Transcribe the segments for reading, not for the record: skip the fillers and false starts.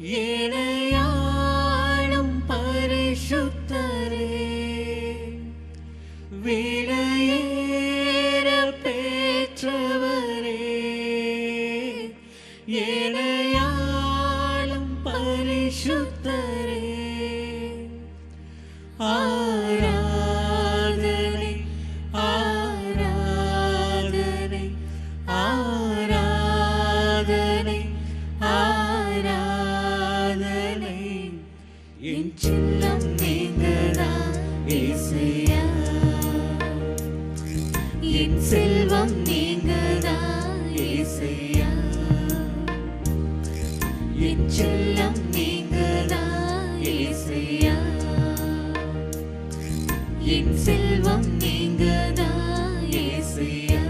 ஏனையாளும் பரிசுத்தரே, விலையேற பெற்றவரே, ஏனையாளும் பரிசுத்தரே, ஆராதனை ஆராதனை ஆராதனை ஆராதனை. என் செல்லம் நீங்கதான் இயேசுயா, என் செல்வம் நீங்கதான் இயேசுயா, என் செல்லம் நீங்கதான் இயேசுயா, என் செல்வம் நீங்கதான் இயேசுயா.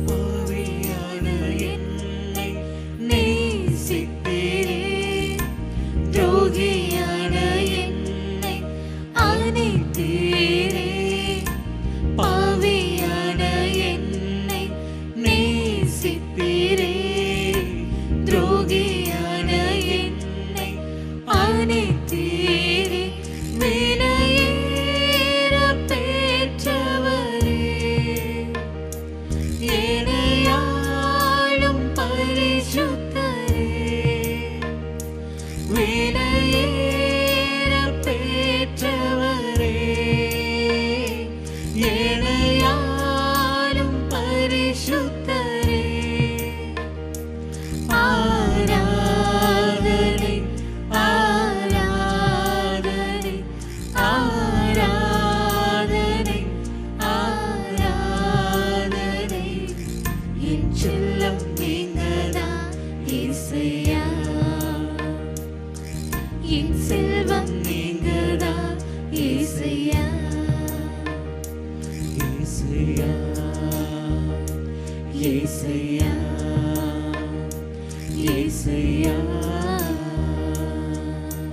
பாவியான என்னை நேசித்தீரே, துரோகியான என்னை அணைத்தீரே, பாவியான என்னை நேசித்தீரே, துரோகியான என்னை அணைத்தீரே, விலையேற பெற்றவரே, ஏனையாளும் பரிசுத்தரே, விலையேற பெற்றவரே, ஏனையாளும் பரிசுத்தரே, ஆராதனை ஆராதனை ஆராதனை ஆராதனை. என் செல்லம் நீங்கதான் இயேசுயா, என் செல்வம் நீங்கதான் இயேசுயா, இயேசுயா இயேசுயா இயேசுயா.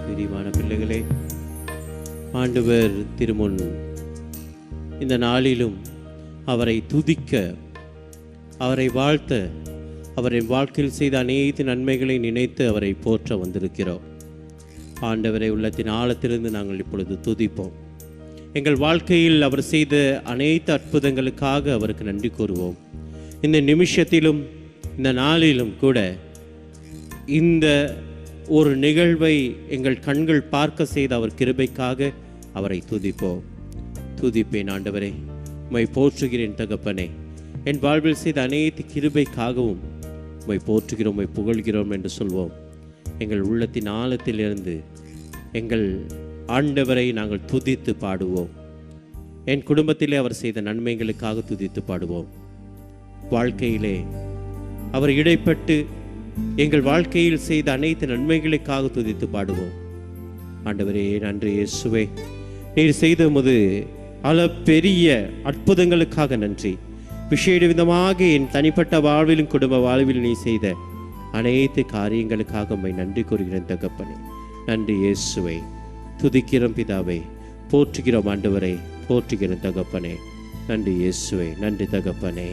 பிரியமான பிள்ளைகளே, ஆண்டவர் திருமுன் இந்த நாளிலும் அவரை துதிக்க, அவரை வாழ்த்த, அவரின் வாழ்க்கையில் செய்த அனைத்து நன்மைகளை நினைத்து அவரை போற்ற வந்திருக்கிறோம். ஆண்டவரை உள்ளத்தின் ஆழத்திலிருந்து நாங்கள் இப்பொழுது துதிப்போம். எங்கள் வாழ்க்கையில் அவர் செய்த அனைத்து அற்புதங்களுக்காக அவருக்கு நன்றி கூறுவோம். இந்த நிமிஷத்திலும் இந்த நாளிலும் கூட இந்த ஒரு நிகழ்வை எங்கள் கண்கள் பார்க்க செய்த அவர் கிருபைக்காக அவரை துதிப்போம். துதிப்பேன் ஆண்டவரே, உம்மை போற்றுகிறேன் தகப்பனே, என் வாழ்வில் செய்த அனைத்து கிருபைக்காகவும் உம்மை போற்றுகிறோம், உம்மை புகழ்கிறோம் என்று சொல்வோம். எங்கள் உள்ளத்தின் ஆழத்திலிருந்து எங்கள் ஆண்டவரை நாங்கள் துதித்து பாடுவோம். என் குடும்பத்திலே அவர் செய்த நன்மைகளுக்காக துதித்து பாடுவோம். வாழ்க்கையிலே அவர் இடைப்பட்டு எங்கள் வாழ்க்கையில் செய்த அனைத்து நன்மைகளுக்காக துதித்து பாடுவோம். ஆண்டவரே, நன்றி இயேசுவே, நீர் செய்த உமது பெரிய அற்புதங்களுக்காக நன்றி. விசேட விதமாக என் தனிப்பட்ட வாழ்விலும் குடும்ப வாழ்விலும் நீ செய்த அனைத்து காரியங்களுக்காக உம்மை நன்றி கூறுகிறேன் தகப்பனே. நன்றி இயேசுவே, துதிக்கிறோம் பிதாவே, போற்றுகிறோம் ஆண்டவரை, போற்றுகிறோம் தகப்பனே. நன்றி இயேசுவே, நன்றி தகப்பனே.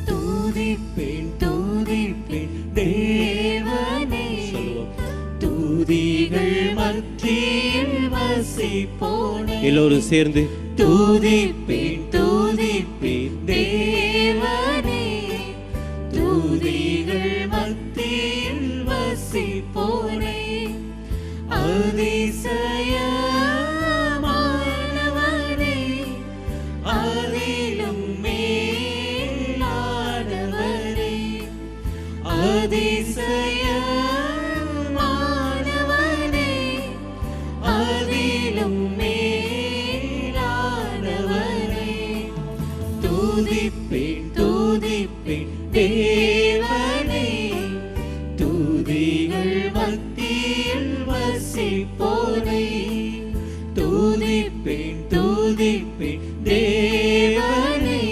துதிப்பேன் துதிப்பேன் தேவனே, துதிகள் மத்தியில் வசிப்போனே. எல்லோரும் சேர்ந்து துதிப்பேன் துதிப்பேன் தேவனே, துதிகள் மத்தியில் வசிப்போனே. அதிசயமானவனே, அதிலும் மேலானவரே, அதிசயமானவனே, அதிலும் மேலானவரே. துதிப்பேன் துதிப்பேன் தேவனே, துதிகள் மத்தியில் வசிப்போனே. துதிப்பேன் துதிப்பேன் தேவனே,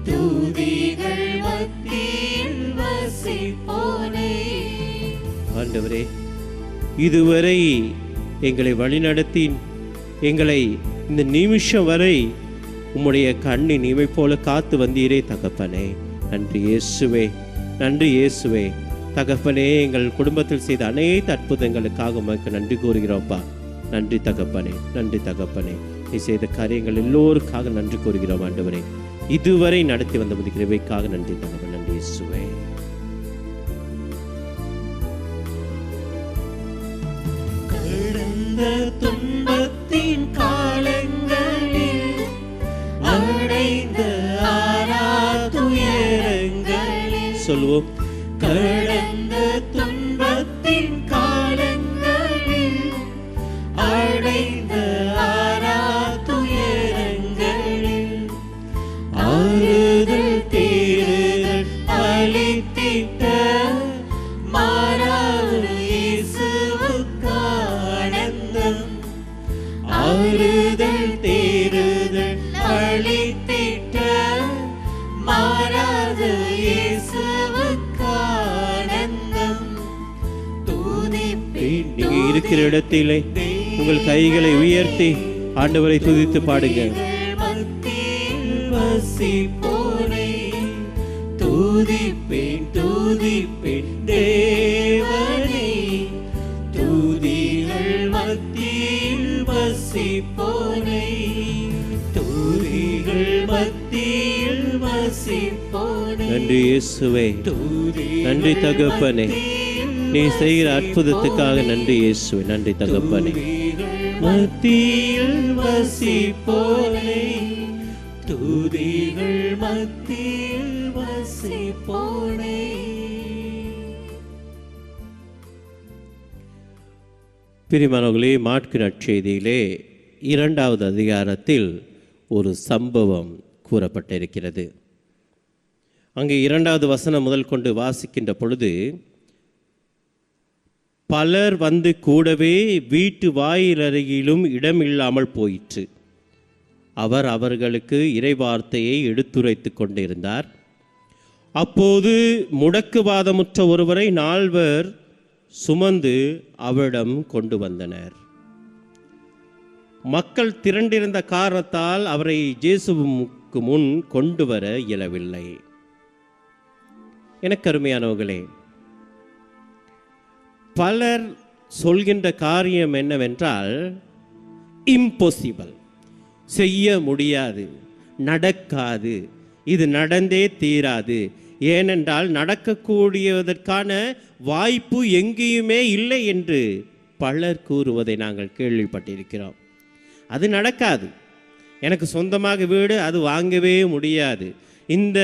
துதிகள் மத்தியில் வசிப்போனே. ஆண்டவரே, இதுவரை எங்களை வழிநடத்தி எங்களை இந்த நிமிஷம் வரை உம்முடைய கண்ணின் இமை போல காத்து வந்தீரே தகப்பனே. நன்றி இயேசுவே, நன்றி இயேசுவே. தகப்பனே, எங்கள் குடும்பத்தில் செய்த அனைத்து அற்புதங்களுக்காக உமக்கு நன்றி கூறுகிறோம்ப்பா. நன்றி தகப்பனே, நன்றி தகப்பனே. நீ செய்த காரியங்கள் எல்லோருக்காக நன்றி கூறுகிறோம் ஆண்டவரே. இதுவரை நடத்தி வந்த கிருபைக்காக நன்றி தகப்பனே. நன்றி இயேசுவே. கடந்த துன்பத்தின் காலங்களில் அடைந்த ஆராதுயரங்களில் சொல்லுவோம். கடந்த துன்பத்தின் காலங்களில் அடைந்த ஆராதுயரங்களில் ஆறுதல் தேறுதல் அளித்திட்ட மாறாது இயேசுவுக்கு ஆனந்தம். ஆறுதல் தேறுதல் அளித்திட்ட மாறாது இயேசுவுக்கு ஆனந்தம். துதிப்பேன் நீங்க இருக்கிற இடத்திலே உங்கள் கைகளை உயர்த்தி ஆண்டவரை துதித்து பாடுங்க. மத்தியில் வசிப்போனை துதிப்பேன் துதிப்பேன் தேவனை. துதிகள் மத்தியில் வசிப்போனை துதிகள் மத்தியில் வசிப்போனை. நன்றி இயேசுவே, நன்றி தகப்பனே. நீ செய்கிற அற்புதத்துக்காக நன்றி இயேசுவே, நன்றி தகப்பனே. மத்தியில் வசிப்போனை துதிகள் மத்தியில் வசிப்போனை. பிரியமானவர்களே, மாற்கு நற்செய்தியிலே 2வது அதிகாரத்தில் ஒரு சம்பவம் கூறப்பட்டிருக்கிறது. அங்கே 2வது வசனம் முதல் கொண்டு வாசிக்கின்ற பொழுது, பலர் வந்து கூடவே வீட்டு வாயிலருகிலும் இடமில்லாமல் போயிற்று. அவர் அவர்களுக்கு இறைவார்த்தையை எடுத்துரைத்து கொண்டிருந்தார். அப்போது முடக்குவாதமுற்ற ஒருவரை 4 சுமந்து அவரிடம் கொண்டு வந்தனர். மக்கள் திரண்டிருந்த காரணத்தால் அவரை இயேசுவுக்கு முன் கொண்டு வர இயலவில்லை. எனக்கு அருமையானவர்களே, பலர் சொல்கின்ற காரியம் என்னவென்றால், இம்பாசிபிள், செய்ய முடியாது, நடக்காது, இது நடந்தே தீராது, ஏனென்றால் நடக்கக்கூடியதற்கான வாய்ப்பு எங்கேயுமே இல்லை என்று பலர் கூறுவதை நாங்கள் கேள்விப்பட்டிருக்கிறோம். அது நடக்காது, எனக்கு சொந்தமாக வீடு அது வாங்கவே முடியாது, இந்த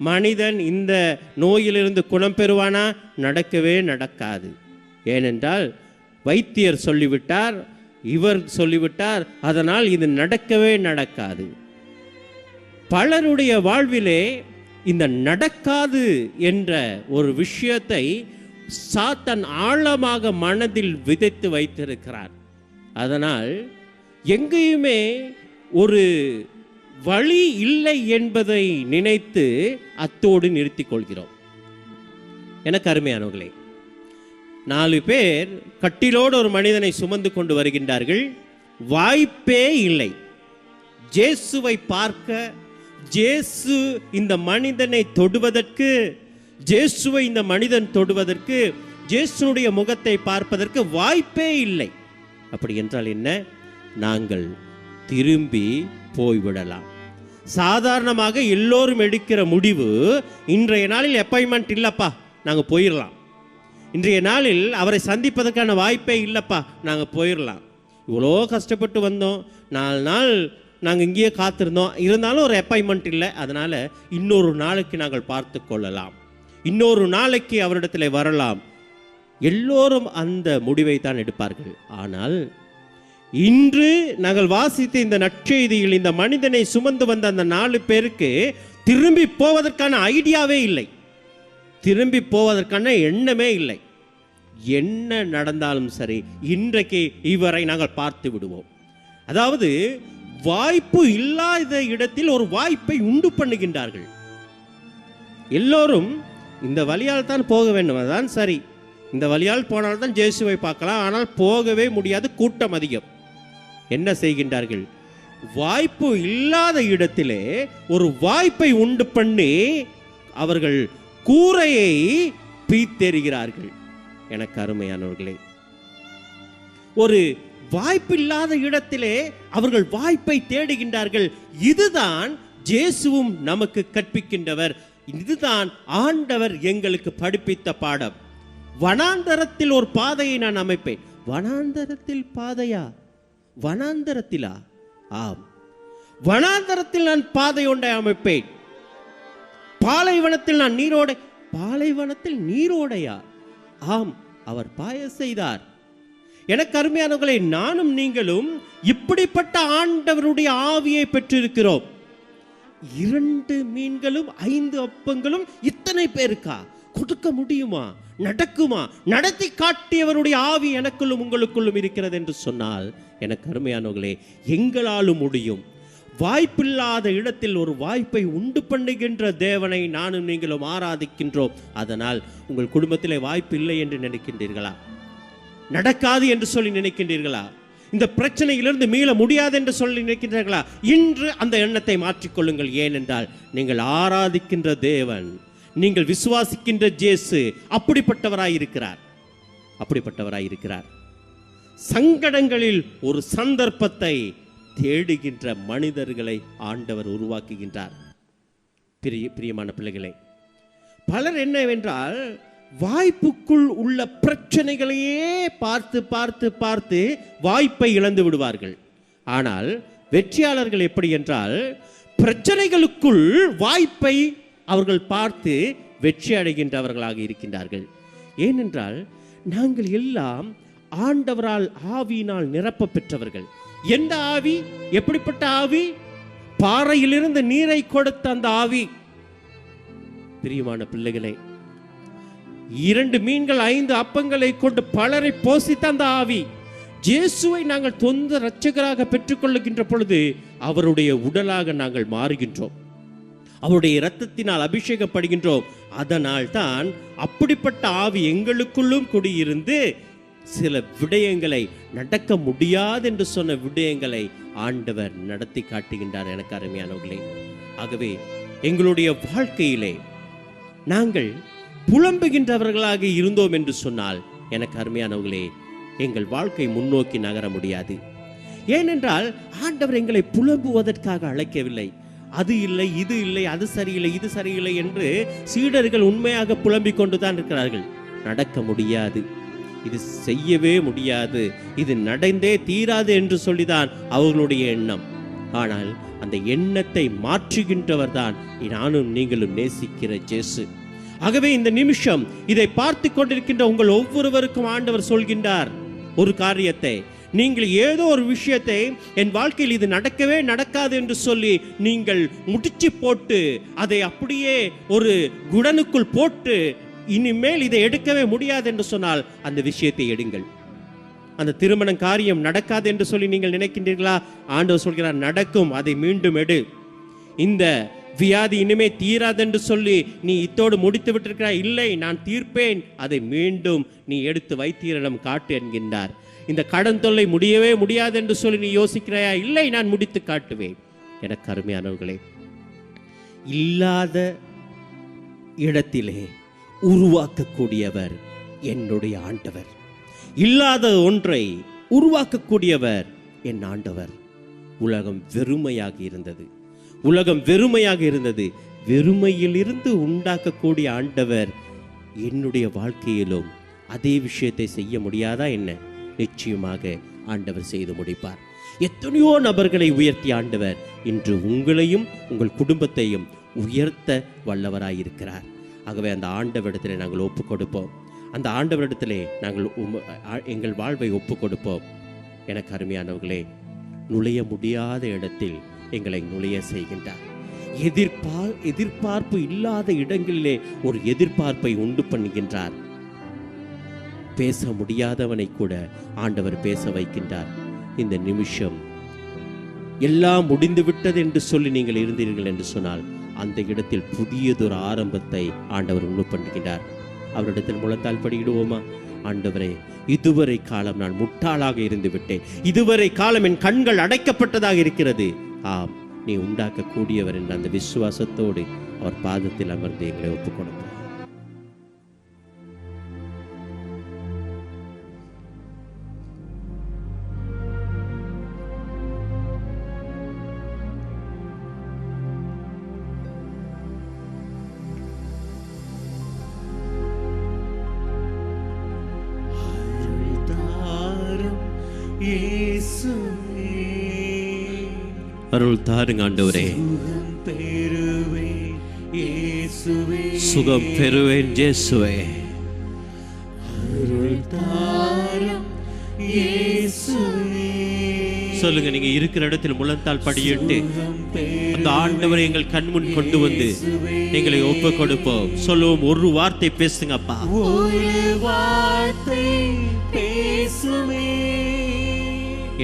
மனிதன் இந்த நோயிலிருந்து குணம் பெறுவானா, நடக்கவே நடக்காது, ஏனென்றால் வைத்தியர் சொல்லிவிட்டார், இவர் சொல்லிவிட்டார், அதனால் இது நடக்கவே நடக்காது. பலருடைய வாழ்விலே இந்த நடக்காது என்ற ஒரு விஷயத்தை சாத்தான் ஆழமாக மனதில் விதைத்து வைத்திருக்கிறார். அதனால் எங்கேயுமே ஒரு வழி இல்லை என்பதை நினைத்து அத்தோடு நிறுத்திக் கொள்கிறோம். எனக்கு அருமையானவர்களே, 4 பேர் கட்டிலோடு ஒரு மனிதனை சுமந்து கொண்டு வருகின்றார்கள். வாய்ப்பே இல்லை. இயேசுவை பார்க்க, இயேசு இந்த மனிதனை தொடுவதற்கு, இயேசுவை இந்த மனிதன் தொடுவதற்கு, இயேசுடைய முகத்தை பார்ப்பதற்கு வாய்ப்பே இல்லை. அப்படி என்றால் என்ன? நாங்கள் திரும்பி போய்விடலாம். சாதாரணமாக எல்லோரும் எடுக்கிற முடிவு, இன்றைய நாளில் அப்பாயின்மெண்ட் இல்லப்பா, நாங்கள் போயிடலாம். இன்றைய நாளில் அவரை சந்திப்பதற்கான வாய்ப்பே இல்லைப்பா, நாங்கள் போயிடலாம். இவ்வளோ கஷ்டப்பட்டு வந்தோம், 4 நாள் நாங்கள் இங்கேயே காத்திருந்தோம், இருந்தாலும் ஒரு அப்பாயின்மெண்ட் இல்லை, அதனால் இன்னொரு நாளைக்கு நாங்கள் பார்த்து கொள்ளலாம், இன்னொரு நாளைக்கு அவரிடத்தில் வரலாம். எல்லோரும் அந்த முடிவை தான் எடுப்பார்கள். ஆனால் இன்று நாங்கள் வாசித்த இந்த நற்செய்தியில் இந்த மனிதனை சுமந்து வந்த அந்த 4 பேருக்கு திரும்பி போவதற்கான ஐடியாவே இல்லை, திரும்பி போவதற்கான எண்ணமே இல்லை. என்ன நடந்தாலும் சரி, இன்றைக்கு இவரை நாங்கள் பார்த்து விடுவோம். அதாவது வாய்ப்பு இல்லாத இடத்தில் ஒரு வாய்ப்பை உண்டு பண்ணுகின்றார்கள். எல்லோரும் இந்த வழியால் தான் போக வேண்டும், அதான் சரி, இந்த வழியால் போனால்தான் இயேசுவை பார்க்கலாம், ஆனால் போகவே முடியாது, கூட்டம் அதிகம். என்ன செய்கின்றார்கள்? வாய்ப்பு இல்லாத இடத்திலே ஒரு வாய்ப்பை உண்டு பண்ணி அவர்கள் கூரையை பீத்தெறிகிறார்கள். எனக்கு அருமையானவர்களே, ஒரு வாய்ப்பில்லாத இடத்திலே அவர்கள் வாய்ப்பை தேடுகின்றார்கள். இதுதான் இயேசுவும் நமக்கு கற்பிக்கின்றவர். இதுதான் ஆண்டவர் எங்களுக்கு படிப்பித்த பாடம். வனாந்தரத்தில் ஒரு பாதையை நான் அமைப்பேன். வனாந்தரத்தில் பாதையா? வனாந்தரத்திலா? ஆம், வனாந்தரத்தில் நான் பாதை ஒன்றை அமைப்பேன். பாலைவனத்தில் நான் நீரோடை. பாலைவனத்தில் நீரோடையா? ஆம், அவர் பாய செய்தார். எனக்கு அருமையானவர்களே, நானும் நீங்களும் இப்படிப்பட்ட ஆண்டவருடைய ஆவியை பெற்றிருக்கிறோம். 2 மீன்களும் 5 அப்பங்களும் இத்தனை பேருக்கா கொடுக்க முடியுமா? நடக்குமா? நடத்தி காட்டியவருடைய ஆவி எனக்குள்ளும் உங்களுக்குள்ளும் இருக்கிறது என்று சொன்னால், எனக்கு அருமையானவர்களே, எங்களாலும் முடியும். வாய்ப்பில்லாத இடத்தில் ஒரு வாய்ப்பை உண்டு பண்ணுகின்ற தேவனை நானும் நீங்களும் ஆராதிக்கின்றோம். அதனால் உங்கள் குடும்பத்திலே வாய்ப்பு இல்லை என்று நினைக்கின்றீர்களா? நடக்காது என்று சொல்லி நினைக்கின்றீர்களா? இந்த பிரச்சனையிலிருந்து மீள முடியாது என்று சொல்லி நினைக்கின்றீர்களா? இன்று அந்த எண்ணத்தை மாற்றிக்கொள்ளுங்கள். ஏனென்றால் நீங்கள் ஆராதிக்கின்ற தேவன், நீங்கள் விசுவாசிக்கின்ற இயேசு அப்படிப்பட்டவராயிருக்கிறார். அப்படிப்பட்டவராயிருக்கிறார். சங்கடங்களில் ஒரு சந்தர்ப்பத்தை தேடுகின்ற மனிதர்களை ஆண்டவர் உருவாக்குகின்றார். பிரியமான பிள்ளைகளே, பலர் என்னவென்றால் வாய்ப்புக்குள் உள்ள பிரச்சனைகளையே பார்த்து பார்த்து பார்த்து வாய்ப்பை இழந்து விடுவார்கள். ஆனால் வெற்றியாளர்கள் எப்படி என்றால், பிரச்சனைகளுக்குள் வாய்ப்பை அவர்கள் பார்த்து வெற்றி அடைகின்றவர்களாக இருக்கின்றார்கள். ஏனென்றால் நாங்கள் எல்லாம் ஆண்டவரால் ஆவியினால் நிரப்ப பெற்றவர்கள். எந்த ஆவி? எப்படிப்பட்ட ஆவி? பாறையிலிருந்து நீரை கொடுத்த அந்த ஆவி. பிரியமான பிள்ளைகளே, 2 மீன்கள் 5 அப்பங்களை கொண்டு பலரை போஷித்த அந்த ஆவி. இயேசுவை நாங்கள் சொந்த இரட்சகராக பெற்றுக்கொள்ளுகின்ற பொழுது அவருடைய உடலாக நாங்கள் மாறுகின்றோம். அவருடைய இரத்தத்தினால் அபிஷேகப்படுகின்றோம். அதனால் தான் அப்படிப்பட்ட ஆவி எங்களுக்குள்ளும் குடியிருந்து சில விடயங்களை, நடக்க முடியாது என்று சொன்ன விடயங்களை ஆண்டவர் நடத்தி காட்டுகின்றார். எனக்கு அருமையானவர்களே, ஆகவே எங்களுடைய வாழ்க்கையிலே நாங்கள் புலம்புகின்றவர்களாக இருந்தோம் என்று சொன்னால், எனக்கு அருமையானவர்களே, எங்கள் வாழ்க்கை முன்னோக்கி நகர முடியாது. ஏனென்றால் ஆண்டவர் எங்களை புலம்புவதற்காக அழைக்கவில்லை. அது இல்லை, இது இல்லை, அது சரியில்லை, இது சரியில்லை என்று சீடர்கள் உண்மையாக புலம்பிக் கொண்டுதான் இருக்கிறார்கள். நடக்க முடியாது, இது செய்யவே முடியாது, இது நடந்தே தீராது என்று சொல்லிதான் அவர்களுடைய எண்ணம். ஆனால் அந்த எண்ணத்தை மாற்றுகின்றவர் தான் நானும் நீங்களும் நேசிக்கிற இயேசு. ஆகவே இந்த நிமிஷம் இதை பார்த்து கொண்டிருக்கின்ற உங்கள் ஒவ்வொருவருக்கும் ஆண்டவர் சொல்கின்றார் ஒரு காரியத்தை. நீங்கள் ஏதோ ஒரு விஷயத்தை, என் வாழ்க்கையில் இது நடக்கவே நடக்காது என்று சொல்லி நீங்கள் முடிச்சு போட்டு அதை அப்படியே ஒரு குடனுக்குள் போட்டு இனிமேல் இதை எடுக்கவே முடியாது என்று சொன்னால் அந்த விஷயத்தை எடுங்கள். அந்த திருமண காரியம் நடக்காது என்று சொல்லி நீங்கள் நினைக்கின்றீர்களா? ஆண்டவர் சொல்கிறார், நடக்கும், அதை மீண்டும் எடு. இந்த வியாதி இனிமே தீராது என்று சொல்லி நீ இத்தோடு முடித்து விட்டிருக்கிறாய், இல்லை, நான் தீர்ப்பேன், அதை மீண்டும் நீ எடுத்து வைத்தியரிடம் காட்டு என்கின்றார். இந்த கடன் தொல்லை முடியவே முடியாது என்று சொல்லி நீ யோசிக்கிறாயா? இல்லை, நான் முடித்து காட்டுவேன். எனக்கு அருமையானவர்களே, இல்லாத இடத்திலே உருவாக்கக்கூடியவர் என்னுடைய ஆண்டவர். இல்லாத ஒன்றை உருவாக்கக்கூடியவர் என் ஆண்டவர். உலகம் வெறுமையாக இருந்தது. உலகம் வெறுமையாக இருந்தது. வெறுமையிலிருந்து உண்டாக்கக்கூடிய ஆண்டவர் என்னுடைய வாழ்க்கையிலும் அதே விஷயத்தை செய்ய முடியாதா என்ன? நிச்சயமாக ஆண்டவர் செய்து முடிப்பார். எத்தனையோ நபர்களை உயர்த்திய ஆண்டவர் இன்று உங்களையும் உங்கள் குடும்பத்தையும் உயர்த்த வல்லவராயிருக்கிறார். ஆகவே அந்த ஆண்டவரிடத்திலே நாங்கள் ஒப்பு கொடுப்போம். அந்த ஆண்டவரிடத்திலே நாங்கள் எங்கள் வாழ்வை ஒப்பு கொடுப்போம். எனக்கு அருமையானவர்களே, நுழைய முடியாத இடத்தில் எங்களை நுழைய செய்கின்றார். எதிர்பார்ப்பு இல்லாத இடங்களிலே ஒரு எதிர்பார்ப்பை உண்டு பண்ணுகின்றார். பேச முடியாதவனை கூட ஆண்டவர் பேச வைக்கின்றார். இந்த நிமிஷம் எல்லாம் முடிந்து விட்டது என்று சொல்லி நீங்கள் இருந்தீர்கள் என்று சொன்னால், அந்த இடத்தில் புதியதொரு ஆரம்பத்தை ஆண்டவர் உண்டு பண்ணுகின்றார். அவரிடத்தில் முழந்தால் படியிடுவோமா? ஆண்டவரே, இதுவரை காலம் நான் முட்டாளாக இருந்து விட்டேன், இதுவரை காலம் என் கண்கள் அடைக்கப்பட்டதாக இருக்கிறது. ஆம், நீ உண்டாக்கக்கூடியவர் என்ற அந்த விசுவாசத்தோடு அவர் பாதத்தில் அமர்ந்து எங்களை ஒப்புக் கொடுத்தார். அருள் தாருங்க ஆண்டவரே, சுகம் பெறுவேன் இயேசுவே. சொல்லுங்க, நீங்க இருக்கிற இடத்தில் முழந்தால் படியிட்டு அந்த ஆண்டவரை எங்கள் கண்முன் கொண்டு வந்து எங்களை ஒப்பு கொடுப்போம். சொல்லுவோம், ஒரு வார்த்தை பேசுங்கப்பா. ஒரு வார்த்தை பேசுமே,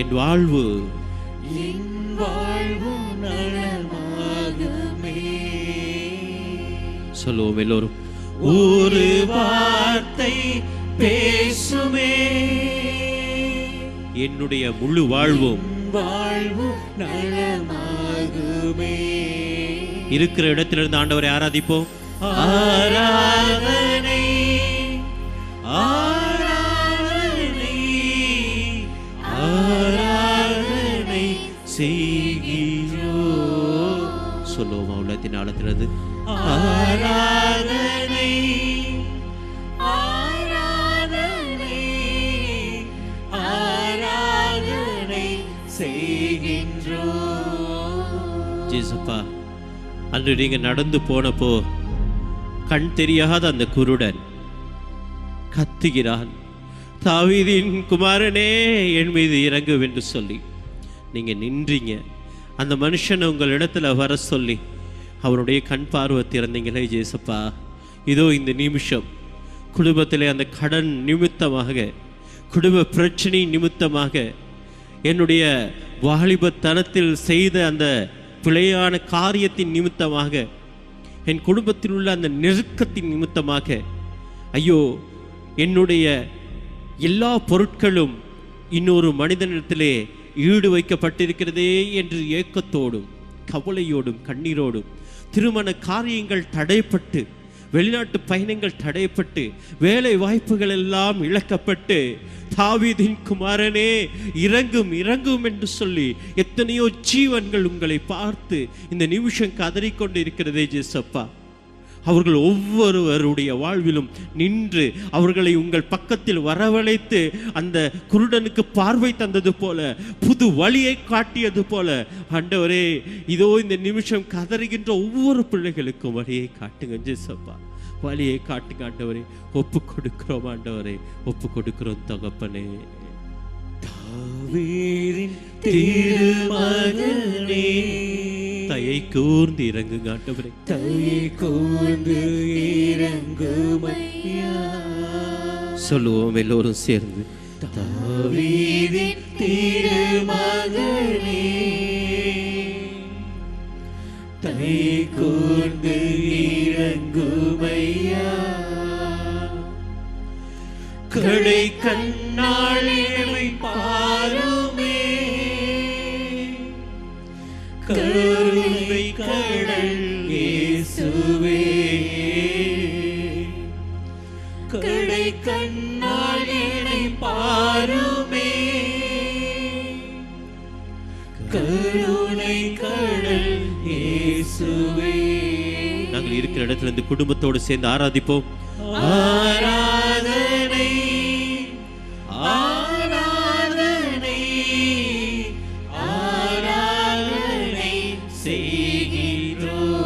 என் வாழ்வு நலமாகுமே. சொல்லுவோம் எல்லோரும், ஒரு வார்த்தை பேசுமே, என்னுடைய முழு வாழ்வும் நலமாகுமே. இருக்கிற இடத்திலிருந்து ஆண்டவரை ஆராதிப்போம். ஆராதனை ஆராதனை ஆராதனை செய்கிறோம். சொல்லுவோம் உள்ளத்தின் ஆழத்திலிருந்து, ஆராதனை ஆராதனை ஆராதனை செய்கின்றோம். ஜேசப்பா, அன்று நீங்க நடந்து போனப்போ கண் தெரியாத அந்த குருடன் கத்துகிறான், தாவீதின் குமாரனே என் மீது இறங்கும் என்று சொல்லி நீங்க நின்றீங்க. அந்த மனுஷனை உங்கள் இடத்துல வர சொல்லி அவருடைய கண் பார்வை திறந்தீங்களே ஜேசப்பா. இதோ இந்த நிமிஷம் குடும்பத்திலே அந்த கடன் நிமித்தமாக, குடும்ப பிரச்சனை நிமித்தமாக, என்னுடைய வாலிபத்தனத்தில் செய்த அந்த பிழையான காரியத்தின் நிமித்தமாக, என் குடும்பத்தில் உள்ள அந்த நெருக்கத்தின் நிமித்தமாக, ஐயோ என்னுடைய எல்லா பொருட்களும் இன்னொரு மனிதனிடத்திலே ஈடு வைக்கப்பட்டிருக்கிறதே என்று ஏக்கத்தோடும் கவலையோடும் கண்ணீரோடும், திருமண காரியங்கள் தடைப்பட்டு, வெளிநாட்டு பயணங்கள் தடைப்பட்டு, வேலை வாய்ப்புகள் எல்லாம் இழக்கப்பட்டு, தாவீதின் குமாரனே இறங்கும் இறங்கும் என்று சொல்லி எத்தனையோ ஜீவன்கள் உங்களை பார்த்து இந்த நிமிஷம் கதறிக்கொண்டு இருக்கிறதே ஜேசப்பா. அவர்கள் ஒவ்வொருவருடைய வாழ்விலும் நின்று அவர்களை உங்கள் பக்கத்தில் வரவழைத்து அந்த குருடனுக்கு பார்வை தந்தது போல, புது வழியை காட்டியது போல, ஆண்டவரே இதோ இந்த நிமிஷம் கதறுகின்ற ஒவ்வொரு பிள்ளைகளுக்கும் வழியை காட்டுங்க ஜேசப்பா, வழியை காட்டுங்க ஆண்டவரே. ஒப்பு கொடுக்கிறோம் ஆண்டவரே, ஒப்பு கொடுக்கிறோம் தகப்பனே. தாவீதின் திருமகனே, தயை கூர்ந்து இறங்குங்க ஆண்டவரே, தயை கூர்ந்து இறங்குமையா. சொல்லுவோம் எல்லோரும் சேர்ந்து, தாவீதின் திருமகனே, தயை கூர்ந்து இறங்குமையா. கடை கண்ணாளை பாருமே, கருணை கடல் இயேசுவே. கடை கண்ணாளை பாருமே, கருணை கடல் இயேசுவே. நாங்கள் இருக்கிற இடத்துல இருந்து குடும்பத்தோடு சேர்ந்து ஆராதிப்போம். ஆராதனை ஆராதனை ஆராதனை செய்கிறோம்.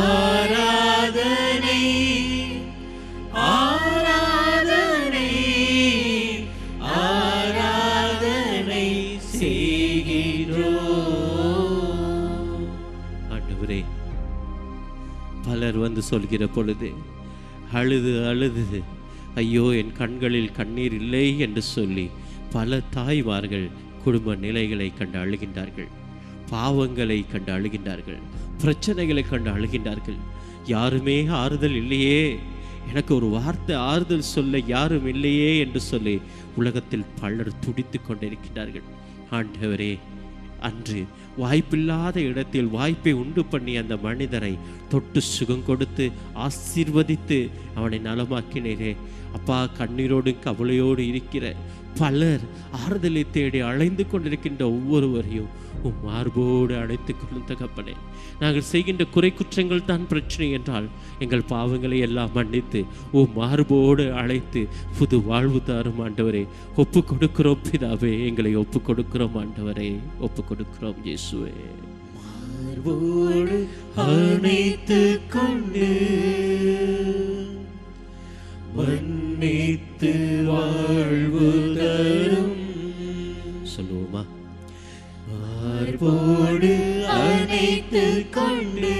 ஆராதனை ஆராதனை ஆராதனை செய்கிறோம். ஆண்டவரே, பலர் வந்து சொல்கிற பொழுது அழுது அழுது ஐயோ என் கண்களில் கண்ணீர் இல்லை என்று சொல்லி பல தாய்மார்கள் குடும்ப நிலைகளை கண்டு அழுகின்றார்கள், பாவங்களை கண்டு அழுகின்றார்கள், பிரச்சனைகளை கண்டு அழுகின்றார்கள். யாருமே ஆறுதல் இல்லையே, எனக்கு ஒரு வார்த்தை ஆறுதல் சொல்ல யாரும் இல்லையே என்று சொல்லி உலகத்தில் பலர் துடித்து கொண்டிருக்கிறார்கள். ஆண்டவரே, அன்று வாய்ப்பில்லாத இடத்தில் வாய்ப்பை உண்டு பண்ணி அந்த மனிதரை தொட்டு சுகம் கொடுத்து ஆசீர்வதித்து அவனை நலமாக்கினேரே அப்பா. கண்ணீரோடும் கவலையோடு இருக்கிற பலர் ஆறுதலை தேடி அலைந்து கொண்டிருக்கின்ற ஒவ்வொருவரையும் உம் மார்போடு அழைத்துக் கொள்ளும் தகப்பனே. நாங்கள் செய்கின்ற குறை குற்றங்கள் தான் பிரச்சனை என்றால் எங்கள் பாவங்களை எல்லாம் மன்னித்து உம் மார்போடு அழைத்து புது வாழ்வு தாரும் ஆண்டவரே. ஒப்பு கொடுக்கிறோம் பிதாவே, எங்களை ஒப்பு கொடுக்கிறோம் ஆண்டவரே, ஒப்பு கொடுக்கிறோம் இயேசுவே. மார்போடு அணைத்துக் கொண்டு மன்னித்து வாழ்வு தரும். சொல்லுவோமா? மார்போடு அணைத்துக் கொண்டு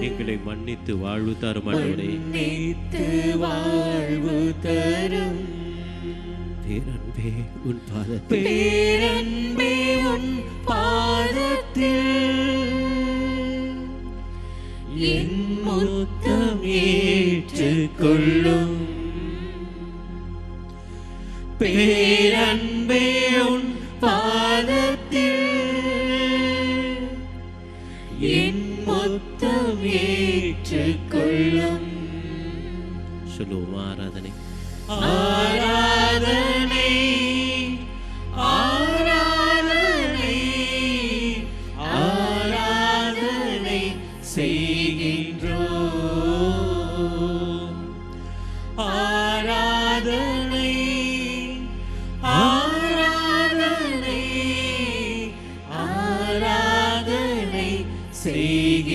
எங்களை மன்னித்து வாழ்வு தரும் ஆண்டவரே. மன்னித்து வாழ்வு தரும். பேரன்பே உன் பாதத்தில், பேரன்பே உன் பாதத்தில் என் முத்தம் ஏற்றுக்கொள்ளும். பேரன்பே உன் பாதத்தில் என் முத்தம் ஏற்றுக்கொள்ளும். சொல்லுவோம் ஆராதனை. ஆராதனை ஆராதனை ஆராதனை செய்கின்றோம். ஆராதனை ஆராதனை ஆராதனை செய்கின்றோம்.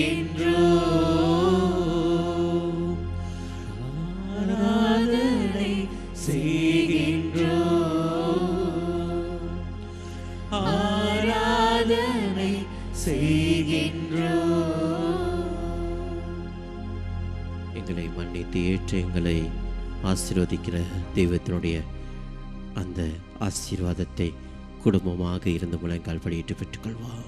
ஆராதனை செய்கின்றோம். ஆராதனை செய்கின்றோம். எங்களை மன்னித்து ஏற்று எங்களை ஆசீர்வதிக்கிற தெய்வத்தினுடைய அந்த ஆசீர்வாதத்தை குடும்பமாக இருந்து முழங்கால் படியிட்டு பெற்றுக்கொள்வோம்.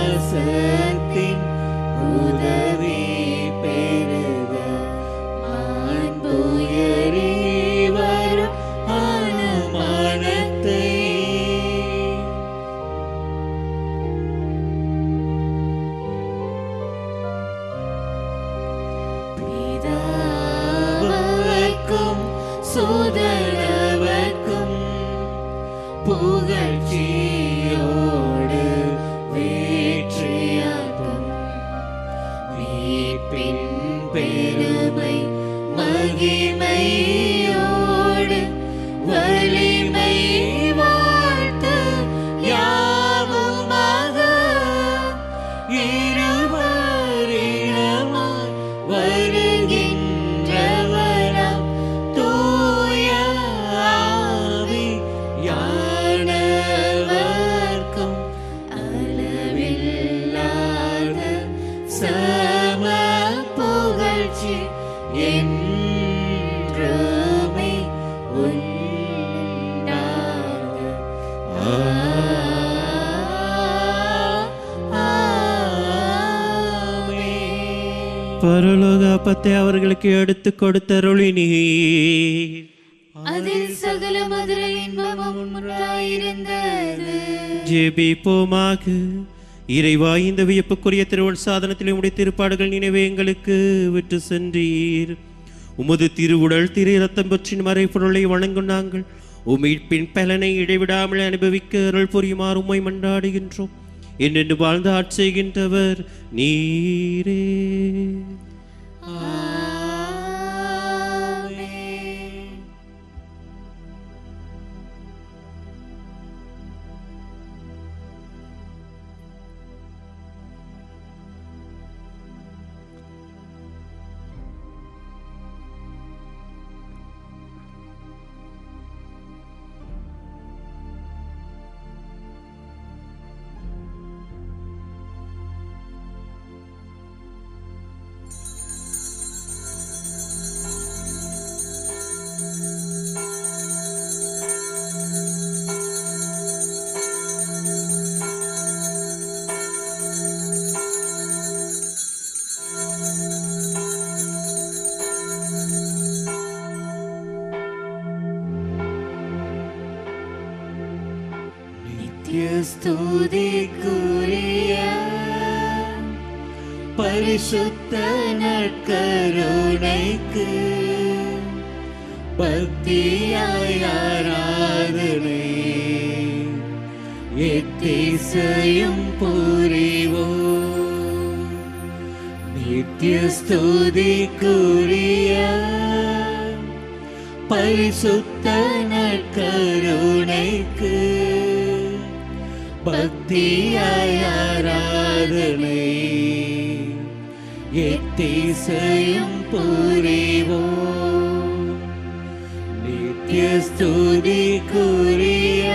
விசுவாசத்தின் உதவி பெறுக. மாண்புயரி வரும் அனுமானத்தை பிதாவர்க்கும் சுதனவர்க்கும் புகழ்ச்சியோடு வேற்றியாகும். மீட்பின் பெருமை மகிமையோடு வலிமை வாழ்த்து யாவுமாக இருவரிடமாய் வருகின்றவராம் தூய ஆவி யானவர்க்கும் அளவில்லாத சம புகழ்ச்சி என்றுமே உண்டாக. ஆமென். பரலோக அப்பத்தை அவர்களுக்கு எடுத்து கொடுத்தருளி நீர் அதில் சகல மதுர இன்பமும் உண்டாயிருந்தது. ஜெபிப்போமாக. இறைவா, இந்த வியப்புக்குரிய திருவள் சாதனத்திலே உடைய திருப்பாடுகள் நினைவே எங்களுக்கு விட்டு சென்றீர். உமது திருவுடல் திரு இரத்தம் பற்றின் மறைப்பொருளை வணங்கும் நாங்கள் உமீட்பின் பலனை இடைவிடாமல் அனுபவிக்க அருள் புரியுமாறு உம்மை மன்றாடுகின்றோம். என்னென்று வாழ்ந்து ஆட்சி செய்கின்றவர் நீரே. ஸ்துதிக்குரிய பரிசுத்த நற்கருணைக்கு பக்தியாய் ஆராதனை எத்திசையும் புரிவோம். நித்திய ஸ்துதிக்குரிய பரிசுத்த நற்கருணைக்கு பக்தியாய் ஆராதனை எத்திசையும் புரிவோம். நித்திய ஸ்துதிக்குரிய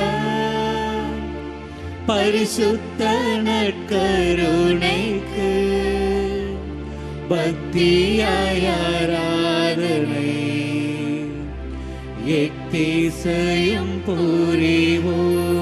பரிசுத்த நற்கருணைக்கு பக்தியாய் ஆராதனை எத்திசையும் புரிவோம்.